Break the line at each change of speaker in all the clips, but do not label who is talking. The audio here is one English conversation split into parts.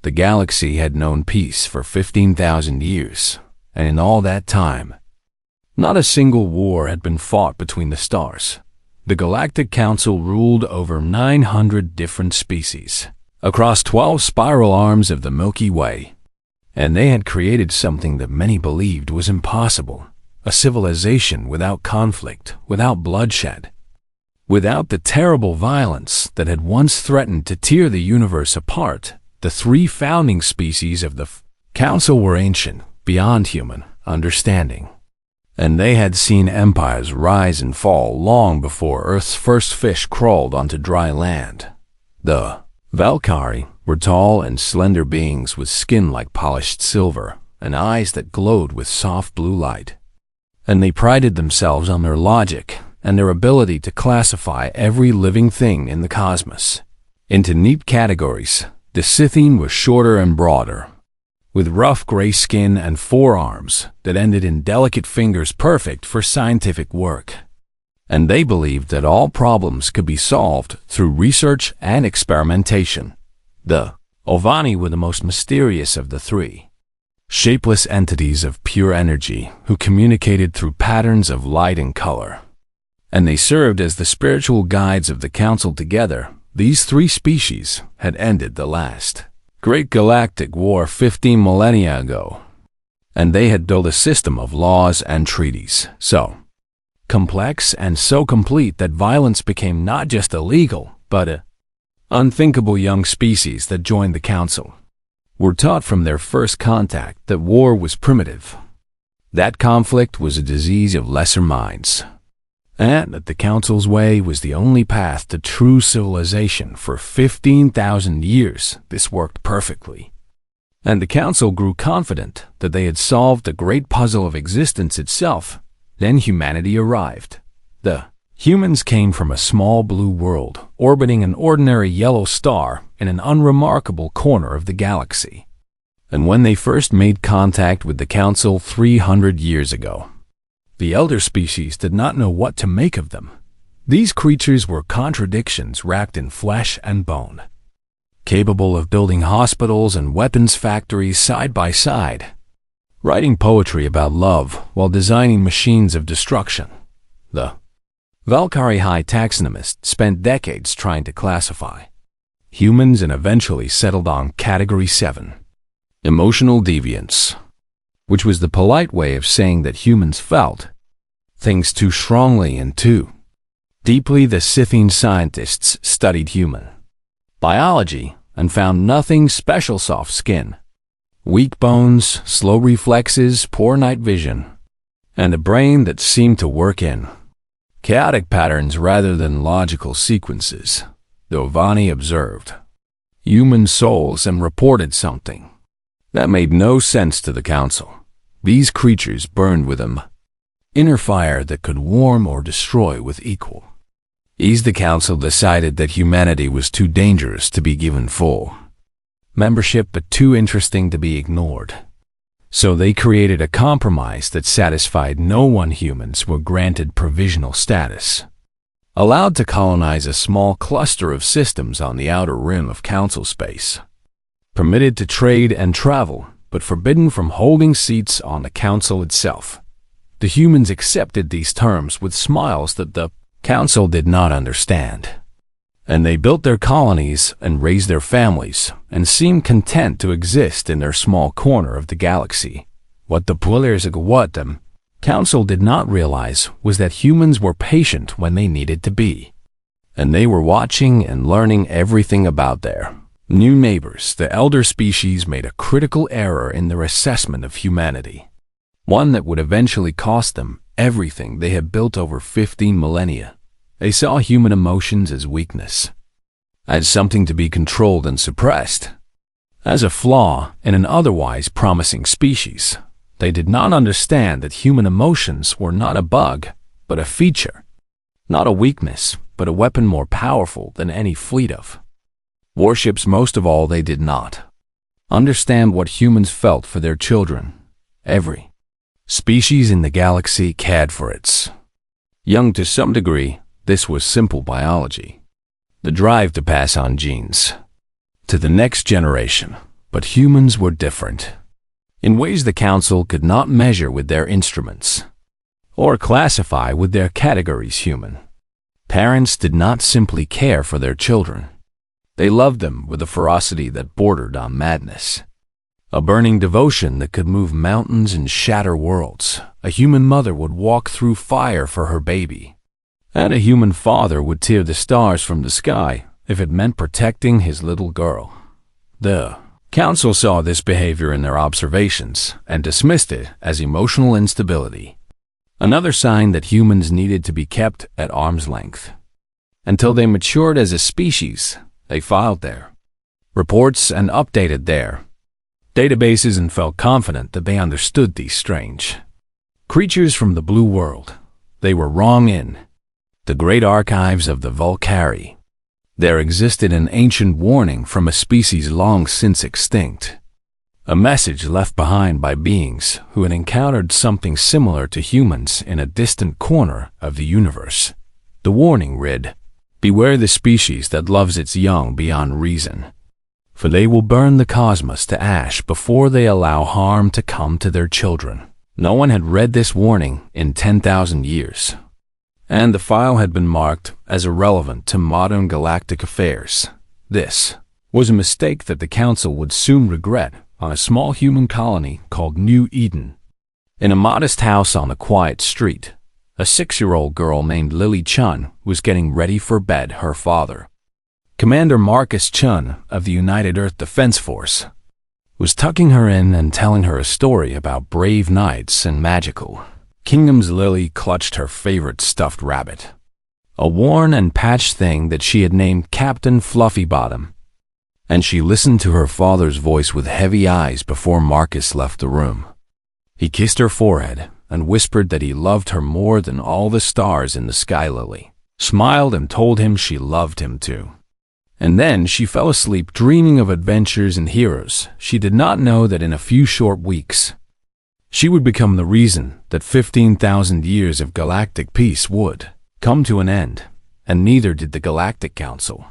The galaxy had known peace for 15,000 years, and in all that time, not a single war had been fought between the stars. The Galactic Council ruled over 900 different species, across 12 spiral arms of the Milky Way, and they had created something that many believed was impossible, a civilization without conflict, without bloodshed, without the terrible violence that had once threatened to tear the universe apart. The three founding species of the Council were ancient, beyond human understanding, and they had seen empires rise and fall long before Earth's first fish crawled onto dry land. The Valkyrie were tall and slender beings with skin like polished silver and eyes that glowed with soft blue light, and they prided themselves on their logic and their ability to classify every living thing in the cosmos into neat categories. The Scythian was shorter and broader, with rough gray skin and forearms that ended in delicate fingers perfect for scientific work. And they believed that all problems could be solved through research and experimentation. The Ovani were the most mysterious of the three, shapeless entities of pure energy who communicated through patterns of light and color. And they served as the spiritual guides of the Council. Together, these three species had ended the last great galactic war 15 millennia ago, and they had built a system of laws and treaties so complex and so complete that violence became not just illegal, but an unthinkable. Young species that joined the Council were taught from their first contact that war was primitive, that conflict was a disease of lesser minds, and that the Council's way was the only path to true civilization. For 15,000 years, this worked perfectly, and the Council grew confident that they had solved the great puzzle of existence itself. Then humanity arrived. The humans came from a small blue world, orbiting an ordinary yellow star in an unremarkable corner of the galaxy. And when they first made contact with the Council 300 years ago, the elder species did not know what to make of them. These creatures were contradictions wrapped in flesh and bone, capable of building hospitals and weapons factories side by side, writing poetry about love while designing machines of destruction. The Valkyrie high taxonomists spent decades trying to classify humans and eventually settled on Category 7, emotional deviance, which was the polite way of saying that humans felt things too strongly and too deeply. The Scythian scientists studied human biology and found nothing special: soft skin, weak bones, slow reflexes, poor night vision, and a brain that seemed to work in chaotic patterns rather than logical sequences. The Ovani observed human souls and reported something that made no sense to the Council. These creatures burned with an inner fire that could warm or destroy with equal ease. The Council decided that humanity was too dangerous to be given full membership, but too interesting to be ignored. So they created a compromise that satisfied no one. Humans were granted provisional status, allowed to colonize a small cluster of systems on the outer rim of Council space, permitted to trade and travel, but forbidden from holding seats on the Council itself. The humans accepted these terms with smiles that the Council did not understand, and they built their colonies and raised their families and seemed content to exist in their small corner of the galaxy. What the Council did not realize was that humans were patient when they needed to be, and they were watching and learning everything about their new neighbors. The elder species made a critical error in their assessment of humanity, one that would eventually cost them everything they had built over 15 millennia. They saw human emotions as weakness, as something to be controlled and suppressed, as a flaw in an otherwise promising species. They did not understand that human emotions were not a bug, but a feature, not a weakness, but a weapon more powerful than any fleet of warships. Most of all, they did not understand what humans felt for their children. Every species in the galaxy cared for its young to some degree. This was simple biology, the drive to pass on genes to the next generation. But humans were different, in ways the Council could not measure with their instruments, or classify with their categories human. Parents did not simply care for their children. They loved them with a ferocity that bordered on madness. A burning devotion that could move mountains and shatter worlds. A human mother would walk through fire for her baby, and a human father would tear the stars from the sky if it meant protecting his little girl. The Council saw this behavior in their observations and dismissed it as emotional instability, another sign that humans needed to be kept at arm's length. Until they matured as a species, they filed their reports and updated their databases and felt confident that they understood these strange creatures from the blue world. They were wrong. In the great archives of the Valkyrie, there existed an ancient warning from a species long since extinct, a message left behind by beings who had encountered something similar to humans in a distant corner of the universe. The warning read, "Beware the species that loves its young beyond reason, for they will burn the cosmos to ash before they allow harm to come to their children." No one had read this warning in 10,000 years, and the file had been marked as irrelevant to modern galactic affairs. This was a mistake that the Council would soon regret on a small human colony called New Eden. In a modest house on a quiet street, a 6-year-old girl named Lily Chun was getting ready for bed. Her father, Commander Marcus Chun of the United Earth Defense Force, was tucking her in and telling her a story about brave knights and magical kingdoms. Lily clutched her favorite stuffed rabbit, a worn and patched thing that she had named Captain Fluffy Bottom, and she listened to her father's voice with heavy eyes before Marcus left the room. He kissed her forehead and whispered that he loved her more than all the stars in the sky. Lily smiled and told him she loved him too. And then she fell asleep dreaming of adventures and heroes. She did not know that in a few short weeks, she would become the reason that 15,000 years of galactic peace would come to an end, and neither did the Galactic Council,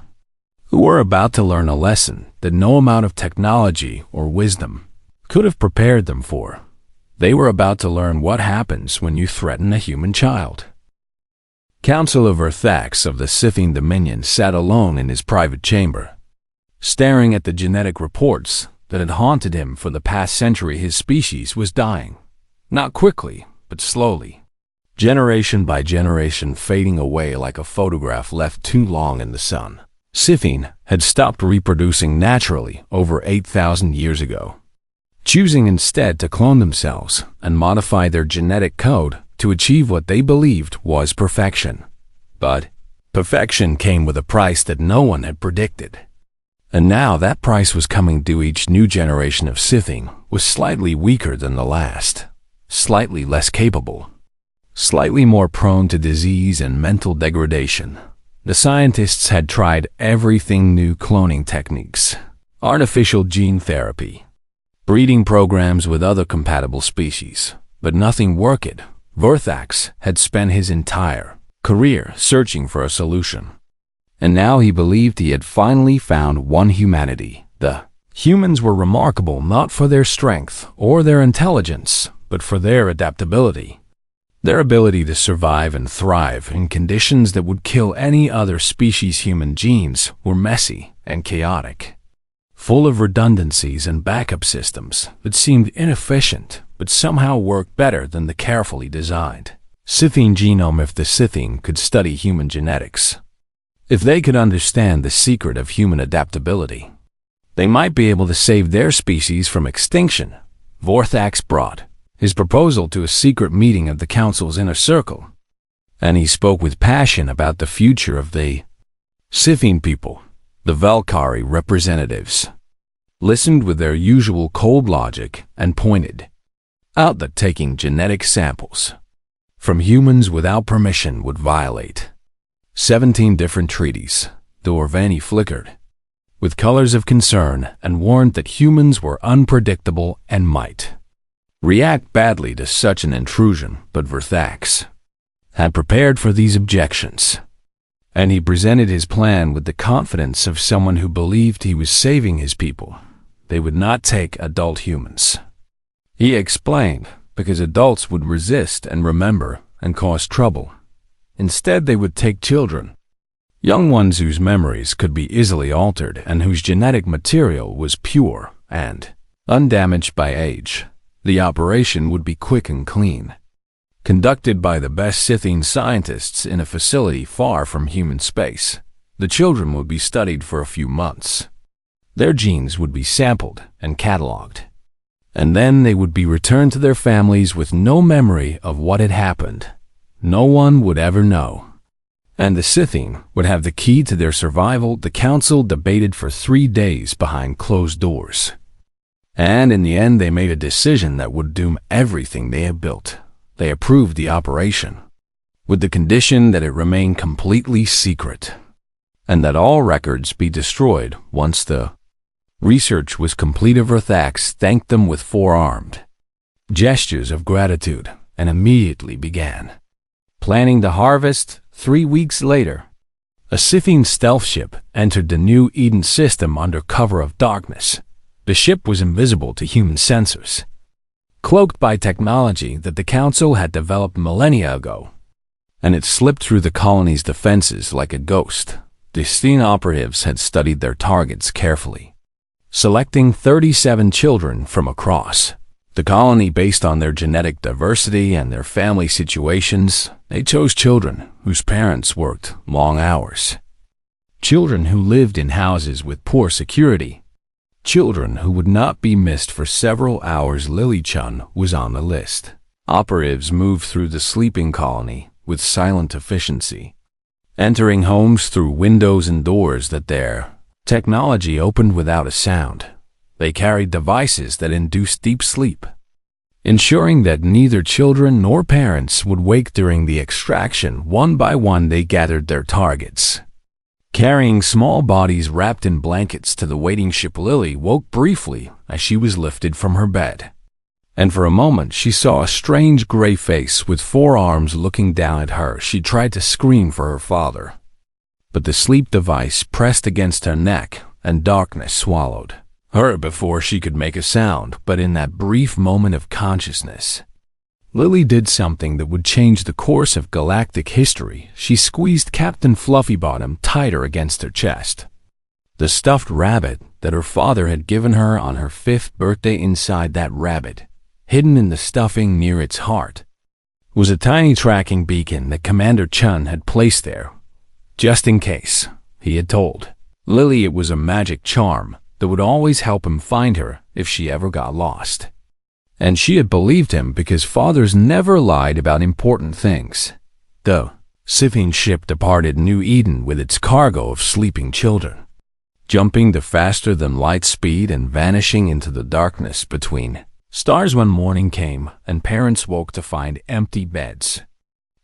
who were about to learn a lesson that no amount of technology or wisdom could have prepared them for. They were about to learn what happens when you threaten a human child. Council of Earthax of the Scythian Dominion sat alone in his private chamber, staring at the genetic reports that had haunted him for the past century. His species was dying, not quickly, but slowly, generation by generation, fading away like a photograph left too long in the sun. Scythian had stopped reproducing naturally over 8,000 years ago, choosing instead to clone themselves and modify their genetic code to achieve what they believed was perfection. But perfection came with a price that no one had predicted. And now that price was coming due. Each new generation of Scythian was slightly weaker than the last, slightly less capable, slightly more prone to disease and mental degradation. The scientists had tried everything: new cloning techniques, artificial gene therapy, breeding programs with other compatible species, but nothing worked. Verthax had spent his entire career searching for a solution, and now he believed he had finally found one: humanity. The humans were remarkable not for their strength or their intelligence, but for their adaptability, their ability to survive and thrive in conditions that would kill any other species. Human genes were messy and chaotic, full of redundancies and backup systems that seemed inefficient but somehow worked better than the carefully designed Scythian genome. If the Scythian could study human genetics, if they could understand the secret of human adaptability, they might be able to save their species from extinction. Vorthax brought his proposal to a secret meeting of the Council's inner circle, and he spoke with passion about the future of the Scythian people. The Valkyrie representatives listened with their usual cold logic and pointed out that taking genetic samples from humans without permission would violate 17 different treaties. The Orvani flickered with colors of concern and warned that humans were unpredictable and might react badly to such an intrusion. But Verthax had prepared for these objections, and he presented his plan with the confidence of someone who believed he was saving his people. they would not take adult humans. He explained, because adults would resist and remember and cause trouble. Instead, they would take children, young ones whose memories could be easily altered and whose genetic material was pure and undamaged by age. The operation would be quick and clean, conducted by the best Scythian scientists in a facility far from human space. The children would be studied for a few months. Their genes would be sampled and catalogued, and then they would be returned to their families with no memory of what had happened. No one would ever know. And the Scythian would have the key to their survival. The council debated for 3 days behind closed doors. And in the end, they made a decision that would doom everything they had built. They approved the operation, with the condition that it remain completely secret, and that all records be destroyed once the research was complete. Earthax thanked them with forearmed gestures of gratitude and immediately began planning the harvest. 3 weeks later, a Scythian stealth ship entered the New Eden system under cover of darkness. The ship was invisible to human sensors, cloaked by technology that the Council had developed millennia ago, and it slipped through the colony's defenses like a ghost. The Scythian operatives had studied their targets carefully, selecting 37 children from across the colony based on their genetic diversity and their family situations. They chose children whose parents worked long hours, children who lived in houses with poor security, children who would not be missed for several hours. Lily Chun was on the list. Operatives moved through the sleeping colony with silent efficiency, entering homes through windows and doors that their technology opened without a sound. They carried devices that induced deep sleep, ensuring that neither children nor parents would wake during the extraction. One by one, they gathered their targets, carrying small bodies wrapped in blankets to the waiting ship. Lily woke briefly as she was lifted from her bed, and for a moment she saw a strange gray face with 4 arms looking down at her. She tried to scream for her father, but the sleep device pressed against her neck and darkness swallowed her before she could make a sound. But in that brief moment of consciousness, Lily did something that would change the course of galactic history. She squeezed Captain Fluffybottom tighter against her chest. The stuffed rabbit that her father had given her on her 5th birthday. Inside that rabbit, hidden in the stuffing near its heart, was a tiny tracking beacon that Commander Chun had placed there, just in case. He had told Lily it was a magic charm that would always help him find her if she ever got lost. And she had believed him because fathers never lied about important things. The Scythian ship departed New Eden with its cargo of sleeping children, jumping to faster than light speed and vanishing into the darkness between stars. When morning came and parents woke to find empty beds,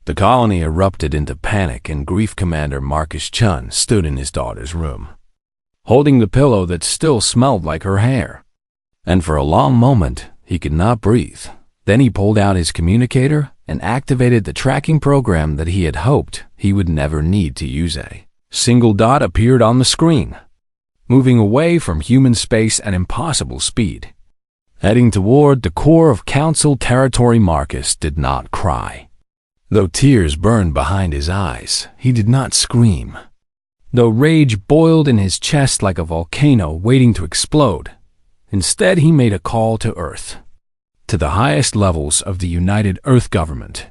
the colony erupted into panic and grief. Commander Marcus Chun stood in his daughter's room, holding the pillow that still smelled like her hair, and for a long moment he could not breathe. Then he pulled out his communicator and activated the tracking program that he had hoped he would never need to use. A single dot appeared on the screen, moving away from human space at impossible speed, heading toward the core of Council territory. Marcus did not cry. Though tears burned behind his eyes, he did not scream. Though rage boiled in his chest like a volcano waiting to explode, instead he made a call to Earth, to the highest levels of the United Earth government.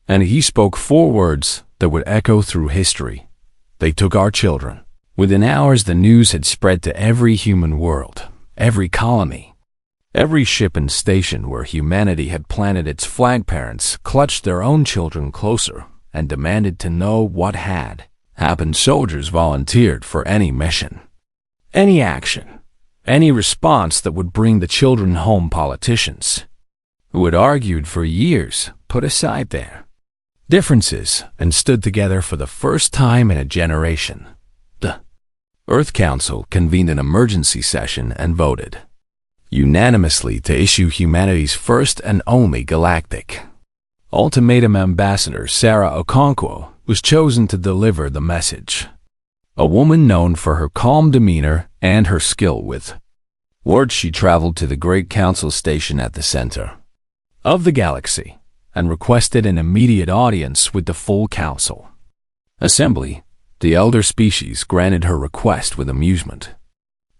And he spoke 4 words that would echo through history. They took our children. Within hours, the news had spread to every human world, every colony, every ship and station where humanity had planted its flag. Parents clutched their own children closer and demanded to know what had happened. Soldiers volunteered for any mission, any action, any response that would bring the children home. Politicians, who had argued for years, put aside their differences and stood together for the first time in a generation. The Earth Council convened an emergency session and voted unanimously to issue humanity's first and only galactic ultimatum. Ambassador Sarah Okonkwo was chosen to deliver the message, a woman known for her calm demeanor and her skill with Word she traveled to the Great Council station at the center of the galaxy and requested an immediate audience with the full council. Assembly, the elder species granted her request with amusement,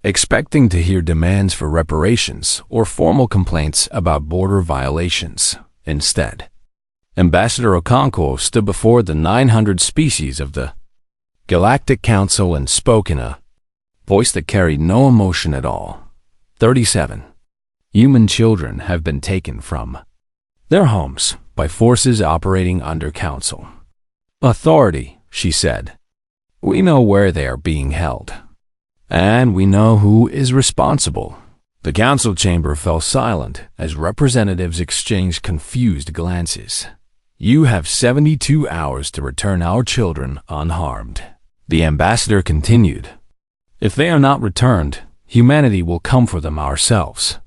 expecting to hear demands for reparations or formal complaints about border violations. Instead, Ambassador Okonkwo stood before the 900 species of the Galactic Council and spoke in a voice that carried no emotion at all. 37. Human children have been taken from their homes by forces operating under council authority, she said. We know where they are being held, and we know who is responsible. The council chamber fell silent as representatives exchanged confused glances. You have 72 hours to return our children unharmed, the ambassador continued. If they are not returned, humanity will come for them ourselves,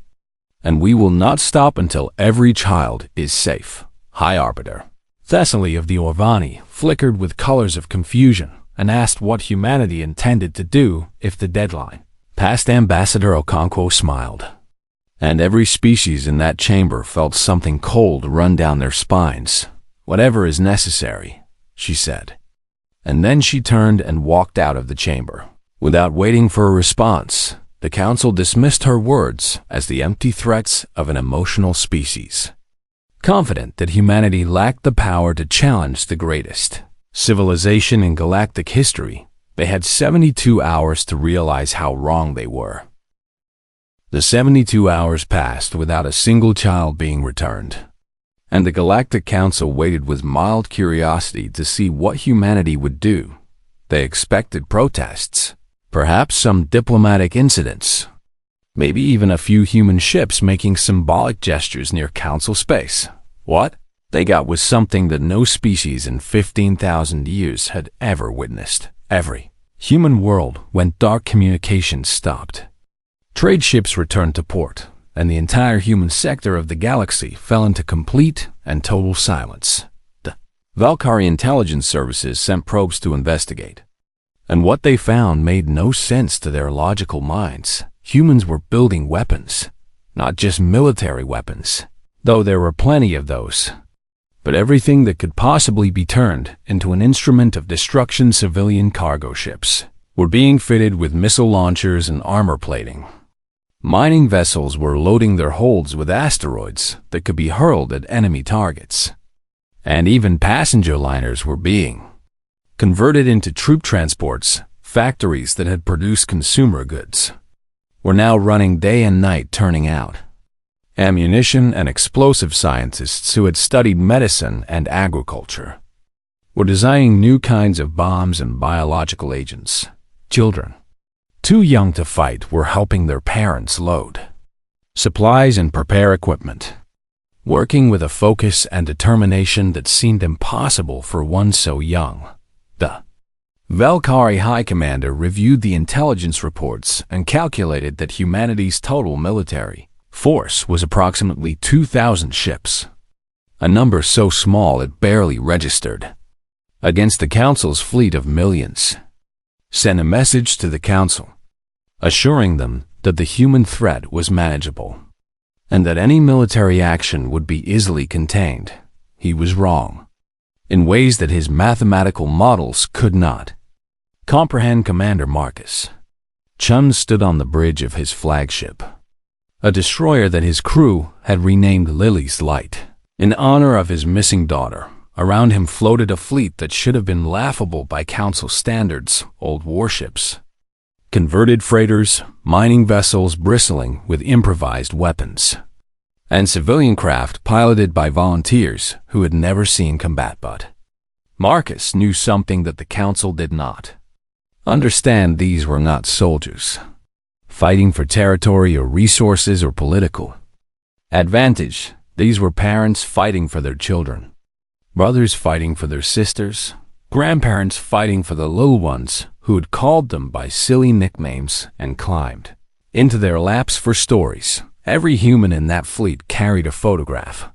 and we will not stop until every child is safe. High Arbiter Thessaly of the Orvani flickered with colors of confusion and asked what humanity intended to do if the deadline passed. Ambassador Okonkwo smiled, and every species in that chamber felt something cold run down their spines. Whatever is necessary, she said. And then she turned and walked out of the chamber. Without waiting for a response, the council dismissed her words as the empty threats of an emotional species. Confident that humanity lacked the power to challenge the greatest civilization in galactic history, they had 72 hours to realize how wrong they were. The 72 hours passed without a single child being returned, and the Galactic Council waited with mild curiosity to see what humanity would do. They expected protests, perhaps some diplomatic incidents, maybe even a few human ships making symbolic gestures near Council space. What they got was something that no species in 15,000 years had ever witnessed. Every human world went dark, communications stopped. Trade ships returned to port, and the entire human sector of the galaxy fell into complete and total silence. The Valkyrie intelligence services sent probes to investigate, and what they found made no sense to their logical minds. Humans were building weapons, not just military weapons, though there were plenty of those, but everything that could possibly be turned into an instrument of destruction. Civilian cargo ships were being fitted with missile launchers and armor plating. Mining vessels were loading their holds with asteroids that could be hurled at enemy targets. And even passenger liners were being converted into troop transports. Factories that had produced consumer goods were now running day and night, turning out ammunition, and explosive scientists who had studied medicine and agriculture were designing new kinds of bombs and biological agents. Children, too young to fight, were helping their parents load supplies and prepare equipment, working with a focus and determination that seemed impossible for one so young. The Valkyrie High Commander reviewed the intelligence reports and calculated that humanity's total military force was approximately 2,000 ships, a number so small it barely registered against the Council's fleet of millions. Sent a message to the Council, assuring them that the human threat was manageable and that any military action would be easily contained. He was wrong in ways that his mathematical models could not comprehend. Commander Marcus Chun stood on the bridge of his flagship, a destroyer that his crew had renamed Lily's Light in honor of his missing daughter. Around him floated a fleet that should have been laughable by Council standards: old warships, converted freighters, mining vessels bristling with improvised weapons, and civilian craft piloted by volunteers who had never seen combat. But Marcus knew something that the Council did not understand. These were not soldiers fighting for territory or resources or political advantage. These were parents fighting for their children, brothers fighting for their sisters, grandparents fighting for the little ones who had called them by silly nicknames and climbed into their laps for stories. Every human in that fleet carried a photograph,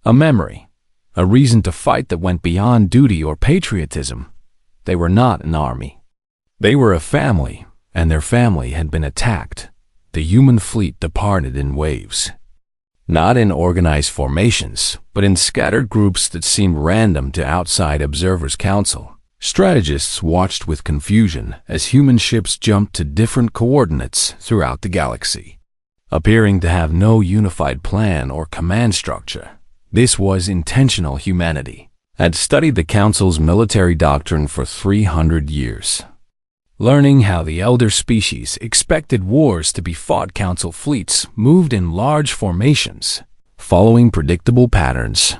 a memory, a reason to fight that went beyond duty or patriotism. They were not an army. They were a family, and their family had been attacked the human fleet departed in waves. Not in organized formations, but in scattered groups that seemed random to outside observers' council. Strategists watched with confusion as human ships jumped to different coordinates throughout the galaxy, appearing to have no unified plan or command structure. This was intentional. Humanity had studied the Council's military doctrine for 300 years. Learning how the elder species expected wars to be fought, Council fleets moved in large formations, following predictable patterns,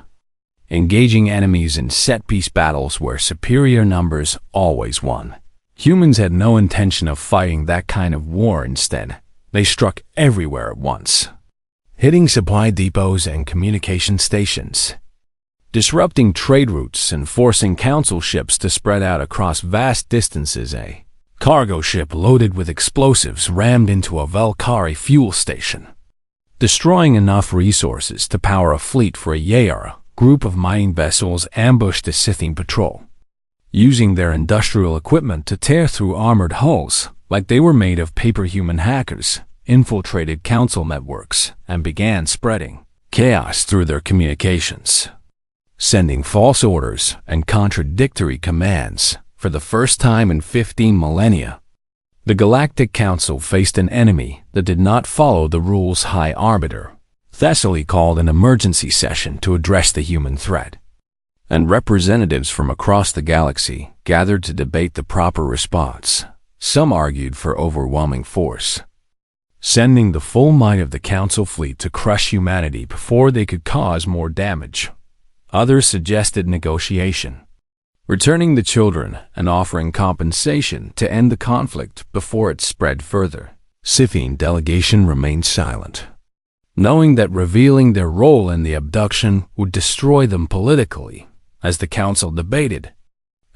engaging enemies in set-piece battles where superior numbers always won. Humans had no intention of fighting that kind of war. Instead, they struck everywhere at once, hitting supply depots and communication stations, disrupting trade routes and forcing Council ships to spread out across vast distances. A cargo ship loaded with explosives rammed into a Valkyrie fuel station, destroying enough resources to power a fleet for a Yayara. Group of mining vessels ambushed the Scythian patrol, using their industrial equipment to tear through armored hulls like they were made of paper. Human hackers infiltrated Council networks and began spreading chaos through their communications, sending false orders and contradictory commands. For the first time in 15 millennia, the Galactic Council faced an enemy that did not follow the rules. High Arbiter Thessaly called an emergency session to address the human threat, and representatives from across the galaxy gathered to debate the proper response. Some argued for overwhelming force, sending the full might of the Council fleet to crush humanity before they could cause more damage. Others suggested negotiation, returning the children and offering compensation to end the conflict before it spread further. Scythian delegation remained silent, knowing that revealing their role in the abduction would destroy them politically. As the Council debated,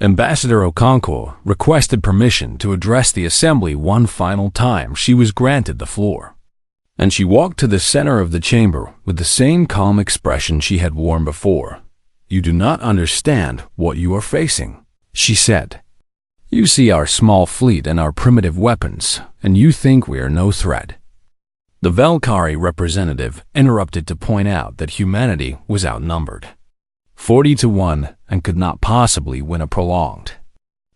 Ambassador Okonkwo requested permission to address the assembly one final time. She was granted the floor, and she walked to the center of the chamber with the same calm expression she had worn before. "You do not understand what you are facing," she said. "You see our small fleet and our primitive weapons, and you think we are no threat." The Valkyrie representative interrupted to point out that humanity was outnumbered 40-1 and could not possibly win a prolonged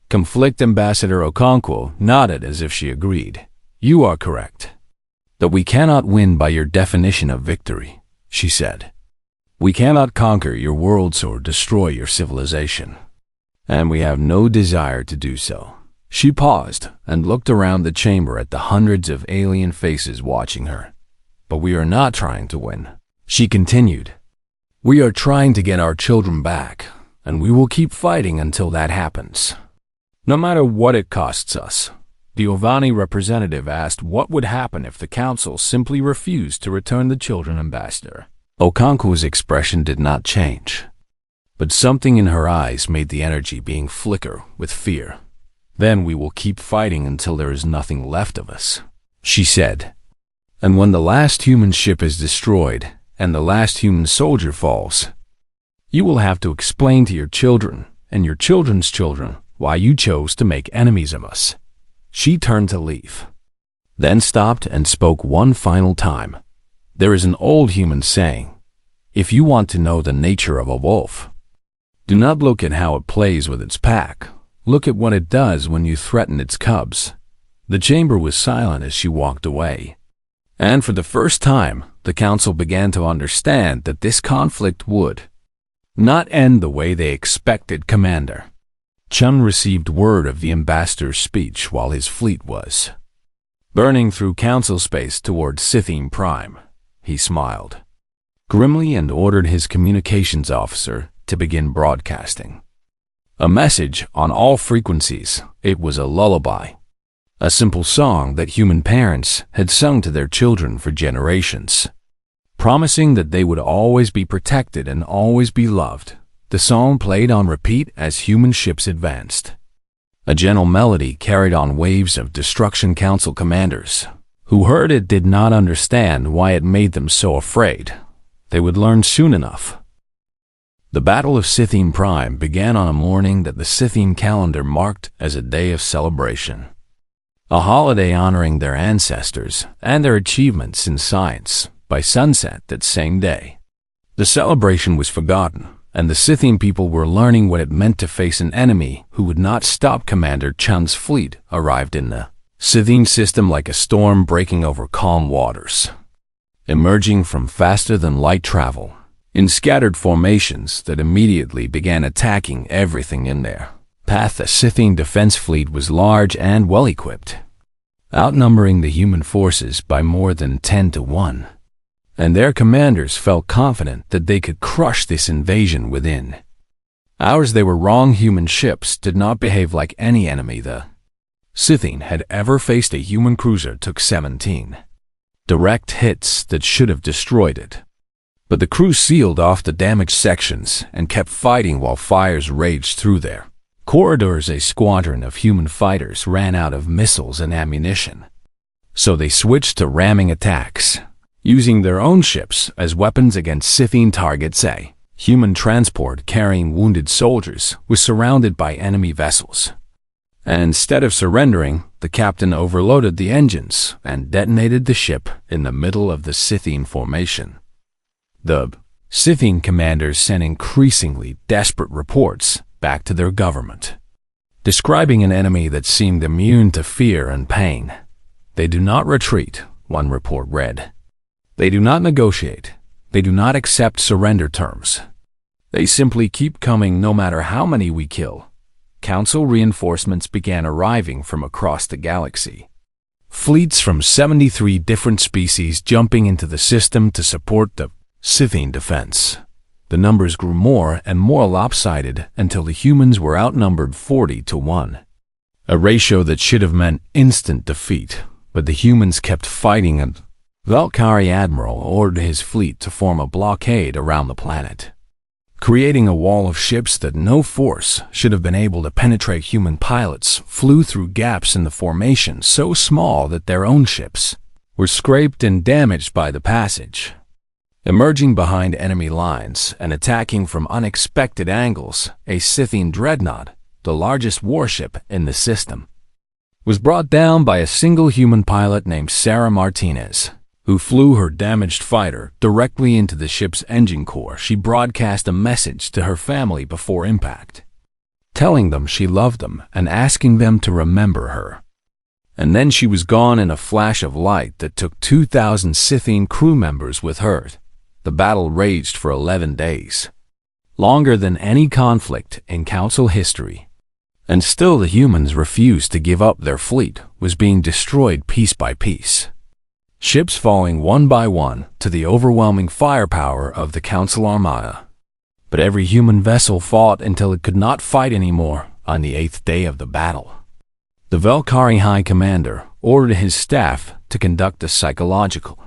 conflict. Ambassador Okonkwo nodded as if she agreed. "You are correct. That we cannot win by your definition of victory," she said. "We cannot conquer your worlds or destroy your civilization, and we have no desire to do so." She paused and looked around the chamber at the hundreds of alien faces watching her. "But we are not trying to win," she continued. "We are trying to get our children back, and we will keep fighting until that happens, no matter what it costs us." The Ovani representative asked what would happen if the Council simply refused to return the children. Ambassador Okonkwo's expression did not change, but something in her eyes made the energy being flicker with fear. "Then we will keep fighting until there is nothing left of us," she said. "And when the last human ship is destroyed and the last human soldier falls, you will have to explain to your children and your children's children why you chose to make enemies of us." She turned to leave, then stopped and spoke one final time. "There is an old human saying, if you want to know the nature of a wolf, do not look at how it plays with its pack. Look at what it does when you threaten its cubs." The chamber was silent as she walked away, and for the first time, the Council began to understand that this conflict would not end the way they expected. Commander Chun received word of the ambassador's speech while his fleet was burning through Council space toward Scythian Prime. He smiled grimly and ordered his communications officer to begin broadcasting a message on all frequencies. It was a lullaby, a simple song that human parents had sung to their children for generations, promising that they would always be protected and always be loved. The song played on repeat as human ships advanced. A gentle melody carried on waves of destruction. Council commanders who heard it did not understand why it made them so afraid. They would learn soon enough. The Battle of Scythian Prime began on a morning that the Scythian calendar marked as a day of celebration. a holiday honoring their ancestors and their achievements in science. By sunset that same day, the celebration was forgotten, and the Scythian people were learning what it meant to face an enemy who would not stop. Commander Chun's fleet arrived in the Scythian system like a storm breaking over calm waters, emerging from faster-than-light travel in scattered formations that immediately began attacking everything in their path. The Scythian defense fleet was large and well-equipped, outnumbering the human forces by more than 10 to 1. And their commanders felt confident that they could crush this invasion within hours. They were wrong. Human ships did not behave like any enemy the Scythian had ever faced. A human cruiser took 17 direct hits that should have destroyed it, but the crew sealed off the damaged sections and kept fighting while fires raged through their corridors. A squadron of human fighters ran out of missiles and ammunition, so they switched to ramming attacks, using their own ships as weapons against Scythian targets. A human transport carrying wounded soldiers was surrounded by enemy vessels, and instead of surrendering, the captain overloaded the engines and detonated the ship in the middle of the Scythian formation. The Scythian commanders sent increasingly desperate reports back to their government, describing an enemy that seemed immune to fear and pain. "They do not retreat," one report read. "They do not negotiate. They do not accept surrender terms. They simply keep coming no matter how many we kill." Council reinforcements began arriving from across the galaxy. Fleets from 73 different species jumping into the system to support the Scythian defense. The numbers grew more and more lopsided until the humans were outnumbered 40 to 1. A ratio that should have meant instant defeat, but the humans kept fighting, and Valkyrie Admiral ordered his fleet to form a blockade around the planet, creating a wall of ships that no force should have been able to penetrate. Human pilots flew through gaps in the formation so small that their own ships were scraped and damaged by the passage. Emerging behind enemy lines and attacking from unexpected angles, a Scythian dreadnought, the largest warship in the system, was brought down by a single human pilot named Sarah Martinez, who flew her damaged fighter directly into the ship's engine core. She broadcast a message to her family before impact, telling them she loved them and asking them to remember her. And then she was gone in a flash of light that took 2,000 Scythian crew members with her. The battle raged for 11 days, longer than any conflict in Council history. And still the humans refused to give up. Their fleet was being destroyed piece by piece, ships falling one by one to the overwhelming firepower of the Council Armada. But every human vessel fought until it could not fight anymore. On the 8th day of the battle, the Valkyrie High Commander ordered his staff to conduct a psychological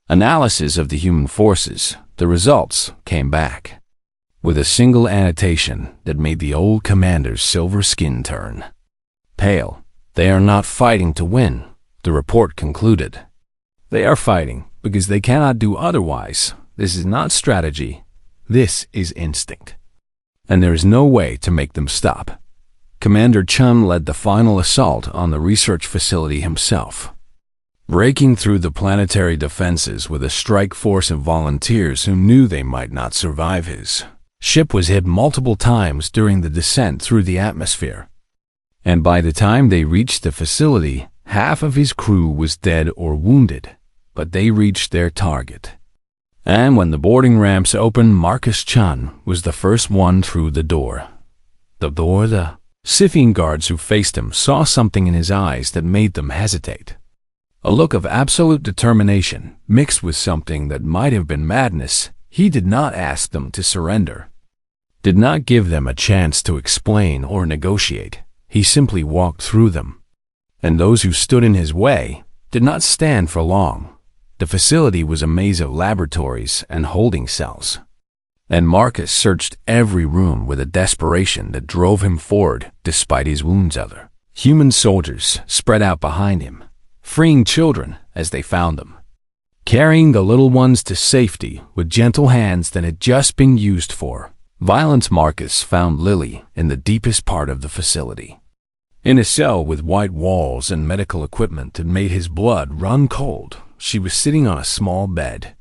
analysis of the human forces. The results came back with a single annotation that made the old commander's silver skin turn pale. "They are not fighting to win," the report concluded. "They are fighting because they cannot do otherwise. This is not strategy. This is instinct. And there is no way to make them stop." Commander Chun led the final assault on the research facility himself, breaking through the planetary defenses with a strike force of volunteers who knew they might not survive. His ship was hit multiple times during the descent through the atmosphere, and by the time they reached the facility, half of his crew was dead or wounded. But they reached their target. And when the boarding ramps opened, Marcus Chun was the first one through the door. The Scythian guards who faced him saw something in his eyes that made them hesitate. A look of absolute determination mixed with something that might have been madness. He did not ask them to surrender, did not give them a chance to explain or negotiate. He simply walked through them. And those who stood in his way did not stand for long. The facility was a maze of laboratories and holding cells, and Marcus searched every room with a desperation that drove him forward despite his wounds. Other human soldiers spread out behind him, freeing children as they found them, carrying the little ones to safety with gentle hands that had just been used for violence. Marcus found Lily in the deepest part of the facility, In a cell with white walls and medical equipment that made his blood run cold, she was sitting on a small bed,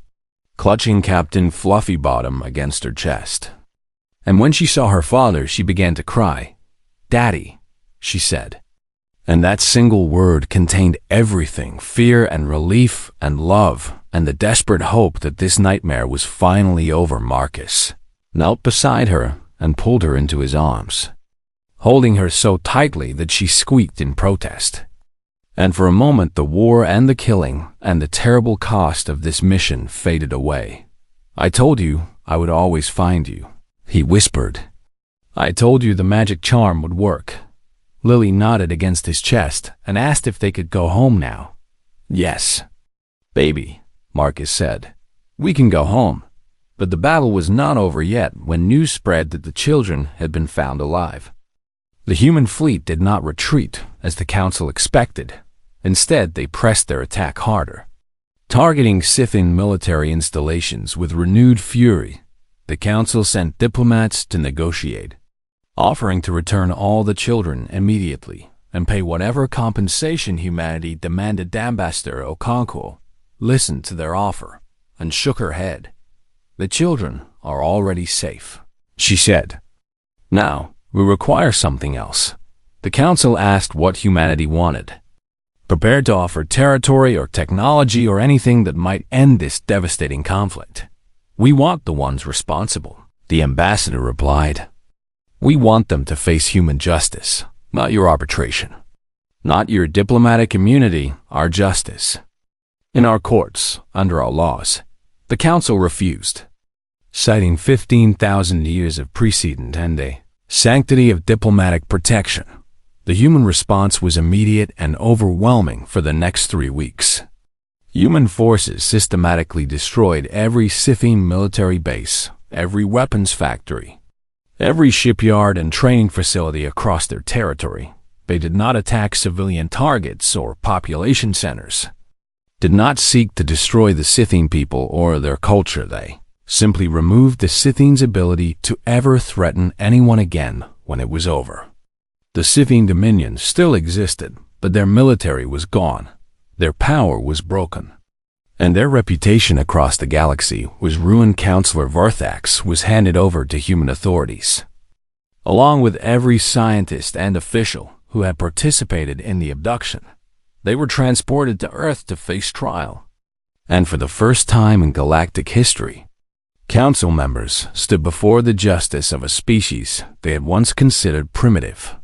clutching Captain Fluffybottom against her chest. And when she saw her father, she began to cry. "Daddy," she said. And that single word contained everything: fear and relief and love and the desperate hope that this nightmare was finally over. Marcus knelt beside her and pulled her into his arms, holding her so tightly that she squeaked in protest. And for a moment the war and the killing and the terrible cost of this mission faded away. "I told you I would always find you," he whispered. "I told you the magic charm would work." Lily nodded against his chest and asked if they could go home now. "Yes, baby," Marcus said. "We can go home." But the battle was not over yet when news spread that the children had been found alive. The human fleet did not retreat, as the Council expected. Instead, they pressed their attack harder, targeting Scythian military installations with renewed fury. The Council sent diplomats to negotiate, offering to return all the children immediately and pay whatever compensation humanity demanded. Ambassador Okonkwo listened to their offer and shook her head. "The children are already safe," she said. "Now, we require something else." The Council asked what humanity wanted, prepared to offer territory or technology or anything that might end this devastating conflict. "We want the ones responsible," the ambassador replied. "We want them to face human justice, not your arbitration. Not your diplomatic immunity, our justice. In our courts, under our laws." The Council refused, citing 15,000 years of precedent and a sanctity of diplomatic protection. The human response was immediate and overwhelming. For the next 3 weeks, human forces systematically destroyed every Scythian military base, every weapons factory, every shipyard and training facility across their territory. They did not attack civilian targets or population centers, did not seek to destroy the Scythian people or their culture. They simply removed the Scythians' ability to ever threaten anyone again when it was over. The Scythian dominion still existed, but their military was gone, their power was broken, and their reputation across the galaxy was ruined. Counselor Varthax was handed over to human authorities, along with every scientist and official who had participated in the abduction. They were transported to Earth to face trial. And for the first time in galactic history, Council members stood before the justice of a species they had once considered primitive.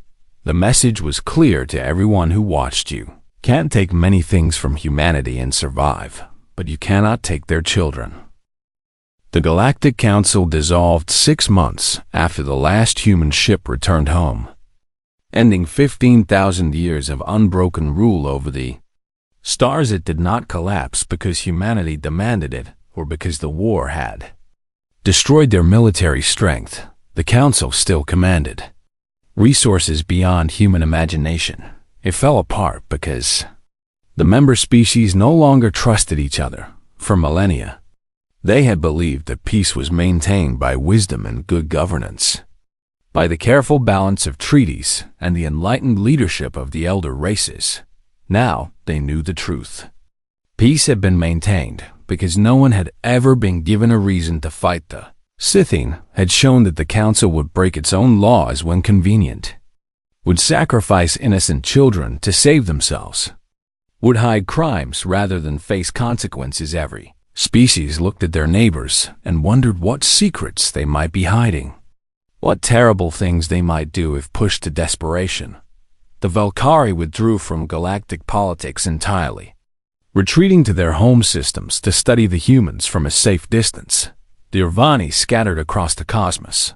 The message was clear to everyone who watched: you can't take many things from humanity and survive, but you cannot take their children. The Galactic Council dissolved 6 months after the last human ship returned home, ending 15,000 years of unbroken rule over the stars. It did not collapse because humanity demanded it or because the war had destroyed their military strength. The Council still commanded resources beyond human imagination. It fell apart because the member species no longer trusted each other. For millennia, they had believed that peace was maintained by wisdom and good governance, by the careful balance of treaties and the enlightened leadership of the elder races. Now they knew the truth. Peace had been maintained because no one had ever been given a reason to fight. The Scythian had shown that the Council would break its own laws when convenient, would sacrifice innocent children to save themselves, would hide crimes rather than face consequences. Every species looked at their neighbors and wondered what secrets they might be hiding, what terrible things they might do if pushed to desperation. The Valkyrie withdrew from galactic politics entirely, retreating to their home systems to study the humans from a safe distance. The Irvani scattered across the cosmos,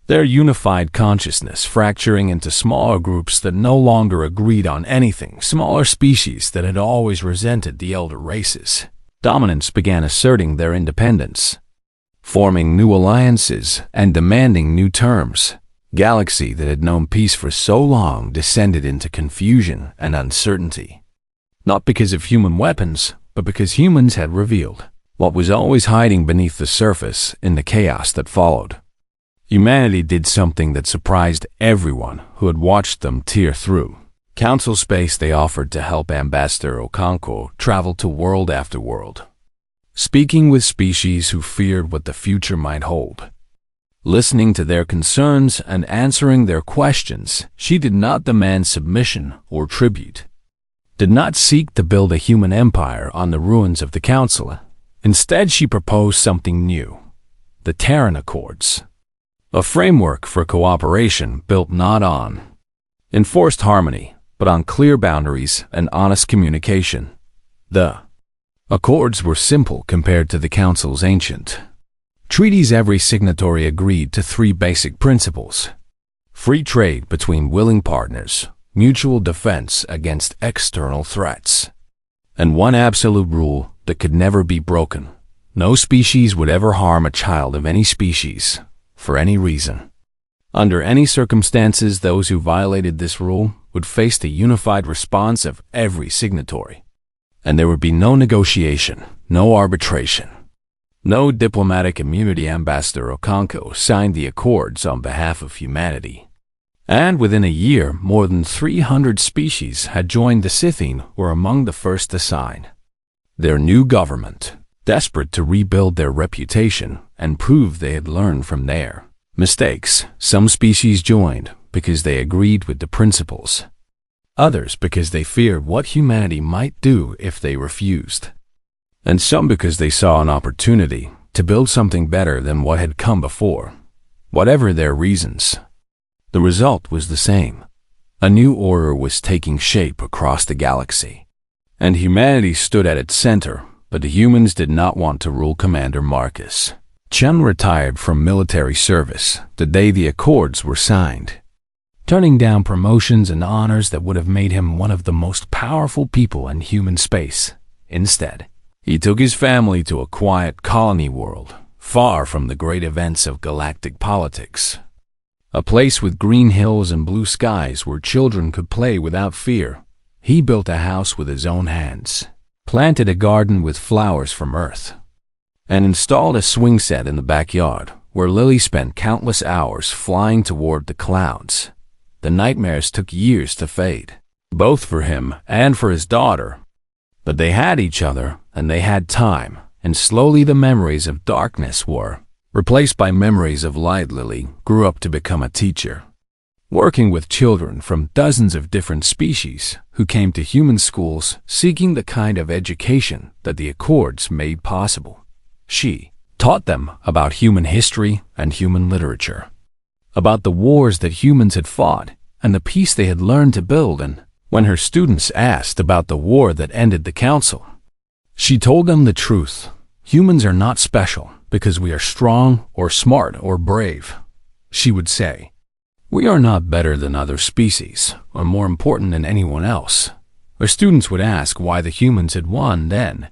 their unified consciousness fracturing into smaller groups that no longer agreed on anything. Smaller species that had always resented the elder races' dominance began asserting their independence, forming new alliances and demanding new terms. Galaxy that had known peace for so long descended into confusion and uncertainty, not because of human weapons, but because humans had revealed what was always hiding beneath the surface in the chaos that followed. humanity did something that surprised everyone who had watched them tear through. Council space they offered to help Ambassador Okonkwo travel to world after world, speaking with species who feared what the future might hold. Listening to their concerns and answering their questions, she did not demand submission or tribute, did not seek to build a human empire on the ruins of the Council. Instead, she proposed something new, the Terran Accords, a framework for cooperation built not on enforced harmony, but on clear boundaries and honest communication. The Accords were simple compared to the Council's ancient treaties. Every signatory agreed to three basic principles: free trade between willing partners, mutual defense against external threats, and one absolute rule that could never be broken: no species would ever harm a child of any species, for any reason. Under any circumstances, those who violated this rule would face the unified response of every signatory. And there would be no negotiation, no arbitration, no diplomatic immunity. Ambassador Okonkwo signed the Accords on behalf of humanity. And within a year, more than 300 species had joined. The Scythene were among the first to sign. Their new government, desperate to rebuild their reputation and prove they had learned from their mistakes, some species joined because they agreed with the principles, others because they feared what humanity might do if they refused, and some because they saw an opportunity to build something better than what had come before. Whatever their reasons, the result was the same. A new order was taking shape across the galaxy, and humanity stood at its center. But the humans did not want to rule. Commander Marcus Chen retired from military service the day the Accords were signed, turning down promotions and honors that would have made him one of the most powerful people in human space. Instead, he took his family to a quiet colony world, far from the great events of galactic politics. A place with green hills and blue skies where children could play without fear. He built a house with his own hands, planted a garden with flowers from Earth, and installed a swing set in the backyard where Lily spent countless hours flying toward the clouds. The nightmares took years to fade, both for him and for his daughter. But they had each other, and they had time, and slowly the memories of darkness were replaced by memories of light. Lily grew up to become a teacher, working with children from dozens of different species who came to human schools seeking the kind of education that the Accords made possible. She taught them about human history and human literature, about the wars that humans had fought and the peace they had learned to build. And when her students asked about the war that ended the Council, she told them the truth. Humans are not special because we are strong or smart or brave. She would say, we are not better than other species or more important than anyone else. Her students would ask why the humans had won then,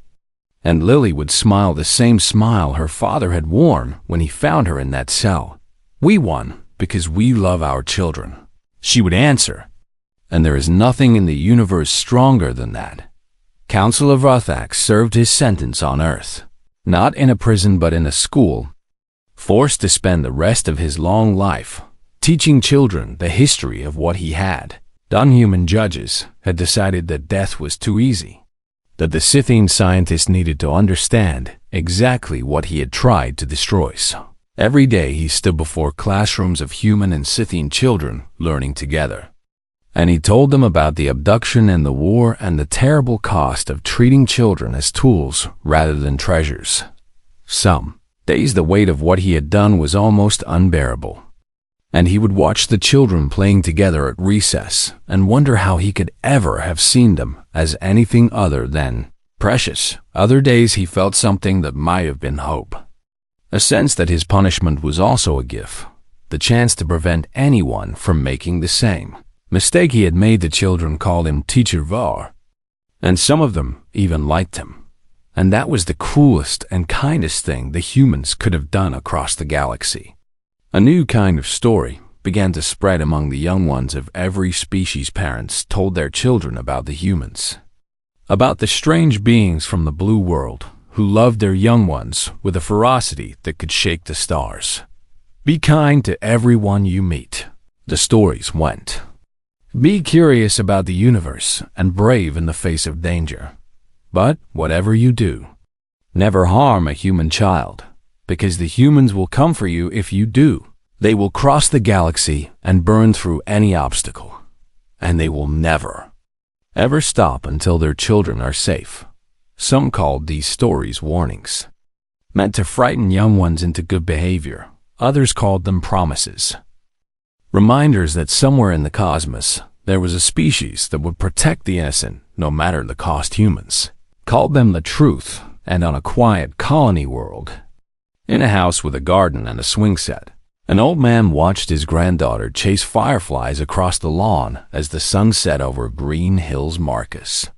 and Lily would smile the same smile her father had worn when he found her in that cell. We won because we love our children, she would answer, and there is nothing in the universe stronger than that. Councillor Varthak served his sentence on Earth, not in a prison but in a school, forced to spend the rest of his long life teaching children the history of what he had done. Human judges had decided that death was too easy, that the Scythene scientist needed to understand exactly what he had tried to destroy. So every day he stood before classrooms of human and Scythene children learning together, and he told them about the abduction and the war and the terrible cost of treating children as tools rather than treasures. Some days the weight of what he had done was almost unbearable, and he would watch the children playing together at recess and wonder how he could ever have seen them as anything other than precious. Other days he felt something that might have been hope, a sense that his punishment was also a gift, the chance to prevent anyone from making the same mistake he had made. The children called him Teacher Var, and some of them even liked him. And that was the coolest and kindest thing the humans could have done across the galaxy. A new kind of story began to spread among the young ones of every species. Parents told their children about the humans, about the strange beings from the blue world who loved their young ones with a ferocity that could shake the stars. Be kind to everyone you meet, the stories went. Be curious about the universe and brave in the face of danger. But whatever you do, never harm a human child, because the humans will come for you if you do. They will cross the galaxy and burn through any obstacle, and they will never, ever stop until their children are safe. Some called these stories warnings, meant to frighten young ones into good behavior. Others called them promises, reminders that somewhere in the cosmos there was a species that would protect the innocent no matter the cost. Humans called them the truth. And on a quiet colony world, in a house with a garden and a swing set, an old man watched his granddaughter chase fireflies across the lawn as the sun set over Green Hills. Marcus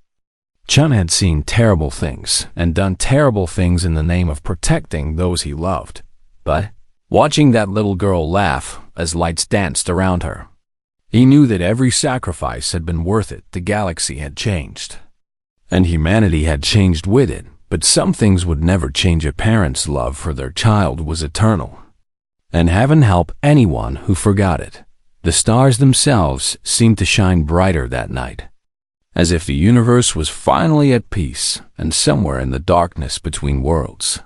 Chun had seen terrible things and done terrible things in the name of protecting those he loved. But watching that little girl laugh as lights danced around her, he knew that every sacrifice had been worth it. The galaxy had changed, and humanity had changed with it. But some things would never change. A parent's love for their child was eternal, and heaven help anyone who forgot it. The stars themselves seemed to shine brighter that night, as if the universe was finally at peace. And somewhere in the darkness between worlds,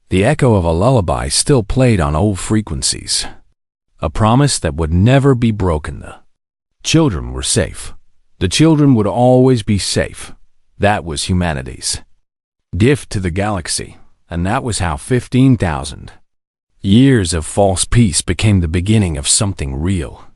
the echo of a lullaby still played on old frequencies, a promise that would never be broken. The children were safe. The children would always be safe. That was humanity's gift to the galaxy, and that was how 15,000 years of false peace became the beginning of something real.